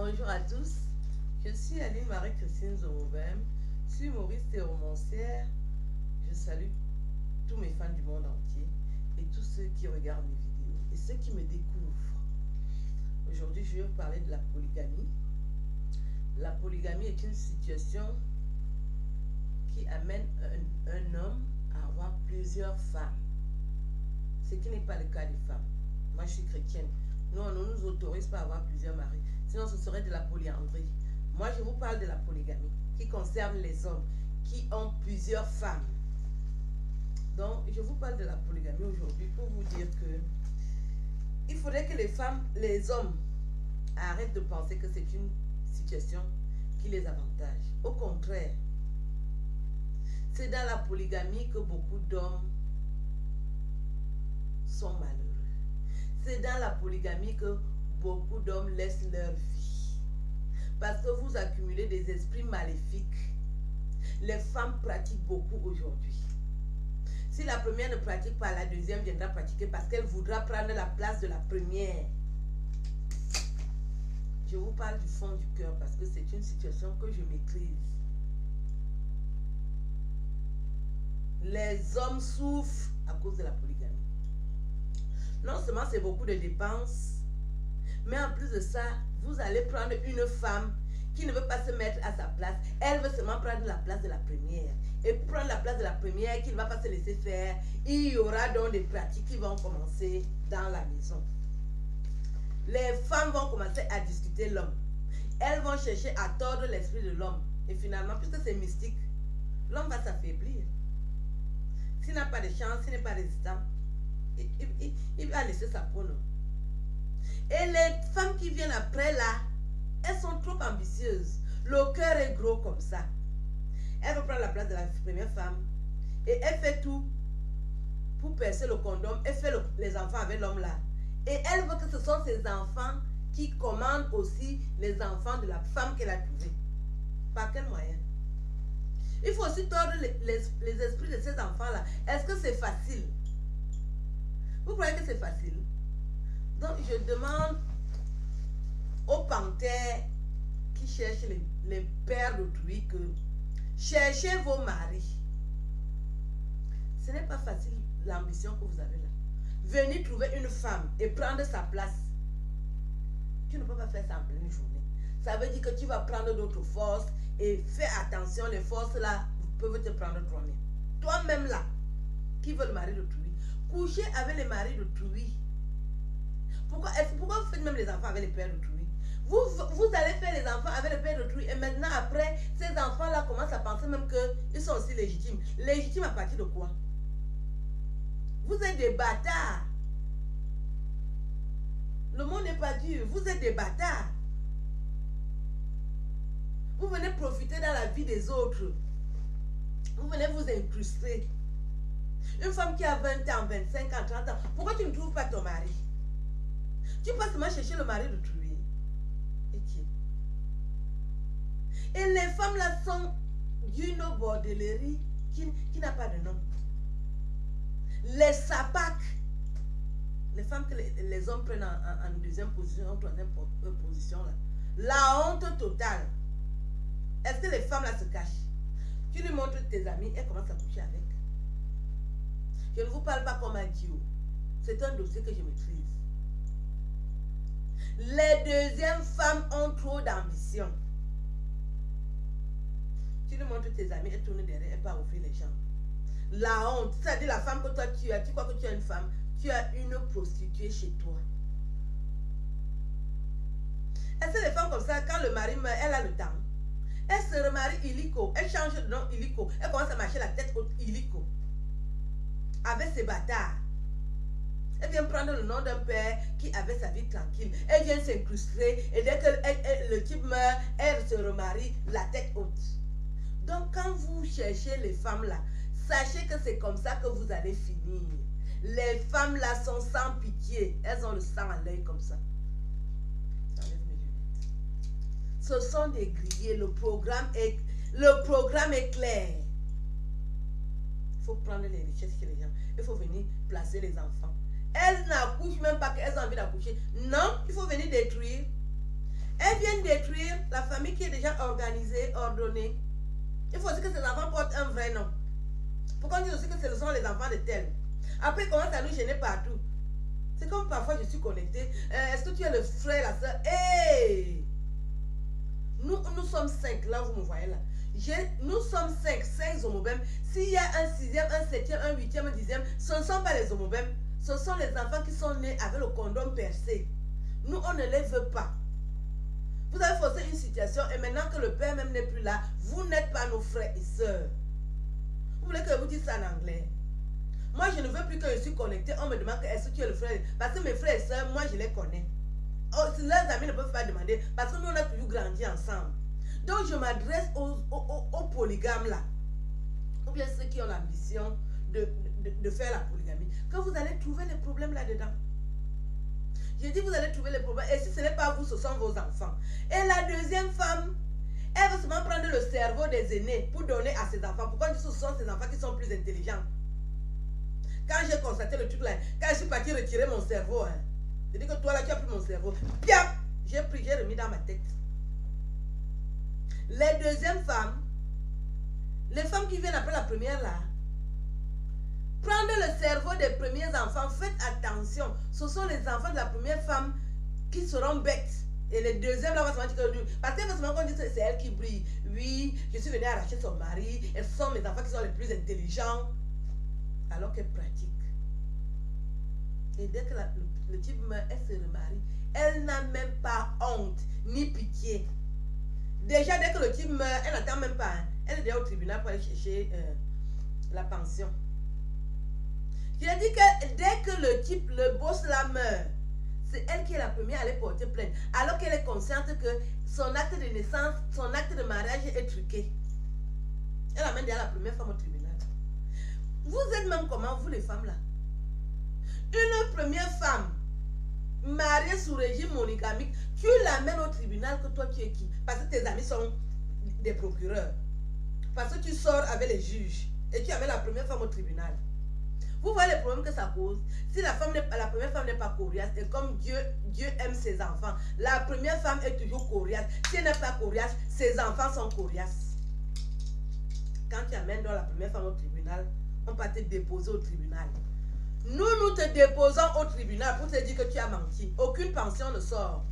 Bonjour à tous, je suis Aline Marie-Christine Zomobem, je suis humoriste et romancière. Je salue tous mes fans du monde entier et tous ceux qui regardent mes vidéos et ceux qui me découvrent. Aujourd'hui, je vais vous parler de la polygamie. La polygamie est une situation qui amène un homme à avoir plusieurs femmes, ce qui n'est pas le cas des femmes. Moi, je suis chrétienne. Nous, on ne nous autorise pas à avoir plusieurs maris. Sinon, ce serait de la polyandrie. Moi, je vous parle de la polygamie, qui concerne les hommes qui ont plusieurs femmes. Donc, je vous parle de la polygamie aujourd'hui pour vous dire que il faudrait que les hommes arrêtent de penser que c'est une situation qui les avantage. Au contraire, c'est dans la polygamie que beaucoup d'hommes sont malheureux. C'est dans la polygamie que beaucoup d'hommes laissent leur vie. Parce que vous accumulez des esprits maléfiques. Les femmes pratiquent beaucoup aujourd'hui. Si la première ne pratique pas, la deuxième viendra pratiquer parce qu'elle voudra prendre la place de la première. Je vous parle du fond du cœur parce que c'est une situation que je maîtrise. Les hommes souffrent à cause de la polygamie. Non seulement c'est beaucoup de dépenses, mais en plus de ça, vous allez prendre une femme qui ne veut pas se mettre à sa place. Elle veut seulement prendre la place de la première. Et pour prendre la place de la première, qui ne va pas se laisser faire, il y aura donc des pratiques qui vont commencer dans la maison. Les femmes vont commencer à discuter l'homme. Elles vont chercher à tordre l'esprit de l'homme. Et finalement, puisque c'est mystique, l'homme va s'affaiblir. S'il n'a pas de chance, s'il n'est pas résistant, il va laisser sa peau, non? Et les femmes qui viennent après là, elles sont trop ambitieuses. Le cœur est gros comme ça. Elle veut prendre la place de la première femme. Et elle fait tout pour percer le condom. Elle fait les enfants avec l'homme là. Et elle veut que ce soit ses enfants qui commandent aussi les enfants de la femme qu'elle a trouvée. Par quel moyen? Il faut aussi tordre les esprits de ces enfants-là. Est-ce que c'est facile? Vous croyez que c'est facile? Donc, je demande aux panthères qui cherchent les pères d'autrui que cherchez vos maris. Ce n'est pas facile l'ambition que vous avez là. Venez trouver une femme et prendre sa place. Tu ne peux pas faire ça en pleine journée. Ça veut dire que tu vas prendre d'autres forces et fais attention, les forces là peuvent te prendre toi-même. Toi-même là, qui veut le mari d'autrui, coucher avec les maris d'autrui. Pourquoi vous faites même les enfants avec les pères d'autrui? Vous allez faire les enfants avec les pères d'autrui et maintenant après, ces enfants-là commencent à penser même qu'ils sont aussi légitimes. Légitimes à partir de quoi? Vous êtes des bâtards. Le monde n'est pas dur. Vous êtes des bâtards. Vous venez profiter dans la vie des autres. Vous venez vous incruster. Une femme qui a 20 ans, 25 ans, 30 ans, pourquoi tu ne trouves pas ton mari? Tu peux seulement chercher le mari d'autrui. Et qui? Et les femmes là sont d'une bordellerie qui n'a pas de nom. Les sapacs. Les femmes que les hommes prennent en deuxième position, en troisième position là. La honte totale. Est-ce que les femmes là se cachent? Tu lui montres tes amis, elles commencent à coucher avec. Je ne vous parle pas comme un duo. C'est un dossier que je maîtrise. Les deuxièmes femmes ont trop d'ambition. Tu lui montres tes amis, elles tournent derrière, elles partent offrir les jambes. La honte, c'est-à-dire la femme que toi tu as, tu crois que tu as une femme, tu as une prostituée chez toi. Est-ce que les femmes comme ça, quand le mari meurt, elle a le temps? Elle se remarie illico, elle change de nom illico, elle commence à marcher la tête haute illico. Avec ses bâtards. Elle vient prendre le nom d'un père qui avait sa vie tranquille. Elle vient s'incruster et dès que le type meurt, elle se remarie la tête haute. Donc quand vous cherchez les femmes là, sachez que c'est comme ça que vous allez finir. Les femmes là sont sans pitié. Elles ont le sang à l'œil comme ça. Ce sont des grillés. Le programme est clair. Il faut prendre les richesses chez les gens. Il faut venir placer les enfants. Elles n'accouchent même pas qu'elles ont envie d'accoucher. Non, il faut venir détruire. Elles viennent détruire la famille qui est déjà organisée, ordonnée. Il faut aussi que ces enfants portent un vrai nom. Pourquoi on dit aussi que ce sont les enfants de tel? Après, ils commencent à nous gêner partout. C'est comme parfois je suis connectée. Est-ce que tu es le frère, la soeur? Hey! Nous sommes 5, là vous me voyez là. Nous sommes 5 homobèmes. S'il y a un 6e, un 7e, un 8e, un 10e, ce ne sont pas les homobèmes. Ce sont les enfants qui sont nés avec le condom percé. Nous, on ne les veut pas. Vous avez forcé une situation et maintenant que le père même n'est plus là, vous n'êtes pas nos frères et sœurs. Vous voulez que je vous dise ça en anglais? Moi, je ne veux plus que je suis connectée. On me demande est-ce que tu es le frère? Parce que mes frères et sœurs, moi, je les connais. Oh, leurs amis ne peuvent pas demander parce que nous, on a toujours grandi ensemble. Donc, je m'adresse aux polygames là. Ou bien ceux qui ont l'ambition de faire la polygamie. Quand vous allez trouver les problèmes là-dedans. J'ai dit vous allez trouver les problèmes. Et si ce n'est pas vous, ce sont vos enfants. Et la deuxième femme, elle veut seulement prendre le cerveau des aînés pour donner à ses enfants. Pourquoi ce sont ses enfants qui sont plus intelligents? Quand j'ai constaté le truc là, quand je suis parti retirer mon cerveau, hein, j'ai dit que toi là, tu as pris mon cerveau. Piap! J'ai pris, j'ai remis dans ma tête. Les deuxièmes femmes, les femmes qui viennent après la première là, prendre le cerveau des premiers enfants, faites attention. Ce sont les enfants de la première femme qui seront bêtes. Et les deuxièmes là, on va se dire que parce qu'elle va se dire que c'est elle qui brille. Oui, je suis venue arracher son mari. Et ce sont mes enfants qui sont les plus intelligents. Alors qu'elle pratique. Et dès que le type meurt, elle se remarie. Elle n'a même pas honte, ni pitié. Déjà, dès que le type meurt, elle n'attend même pas. Hein. Elle est déjà au tribunal pour aller chercher la pension. Je dis que dès que le type, le boss là meurt, c'est elle qui est la première à aller porter plainte. Alors qu'elle est consciente que son acte de naissance, son acte de mariage est truqué. Elle amène déjà la première femme au tribunal. Vous êtes même comment, vous les femmes là? Une première femme mariée sous régime monogamique, tu l'amènes au tribunal que toi tu es qui? Parce que tes amis sont des procureurs. Parce que tu sors avec les juges et tu amènes la première femme au tribunal. Vous voyez les problèmes que ça cause? Si la première femme n'est pas coriace, et comme Dieu aime ses enfants, la première femme est toujours coriace. Si elle n'est pas coriace, ses enfants sont coriaces. Quand tu amènes donc la première femme au tribunal, on va te déposer au tribunal. Nous te déposons au tribunal pour te dire que tu as menti. Aucune pension ne sort.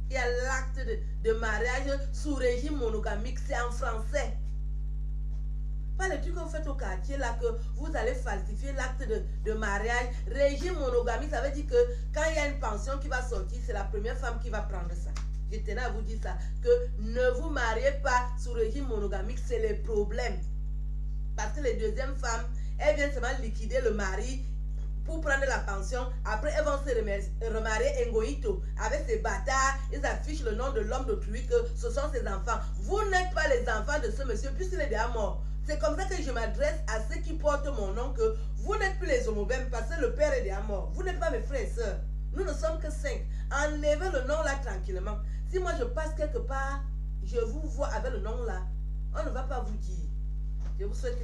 Il y a l'acte de mariage sous régime monogamique, c'est en français. Pas le truc que vous faites au quartier là, que vous allez falsifier l'acte de mariage. Régime monogamique, ça veut dire que quand il y a une pension qui va sortir, c'est la première femme qui va prendre ça. Je tenais à vous dire ça, que ne vous mariez pas sous régime monogamique, c'est le problème. Parce que les deuxièmes femmes, elles viennent seulement liquider le mari pour prendre la pension. Après, elles vont se remarier ingoïto avec ces bâtards. Ils affichent le nom de l'homme d'autrui, que ce sont ses enfants. Vous n'êtes pas les enfants de ce monsieur, puisqu'il est déjà mort. C'est comme ça que je m'adresse à ceux qui portent mon nom, que vous n'êtes plus les homobèmes parce que le père est déjà mort. Vous n'êtes pas mes frères et sœurs. Nous ne sommes que 5. Enlevez le nom là tranquillement. Si moi je passe quelque part, je vous vois avec le nom là, on ne va pas vous dire. Je vous souhaite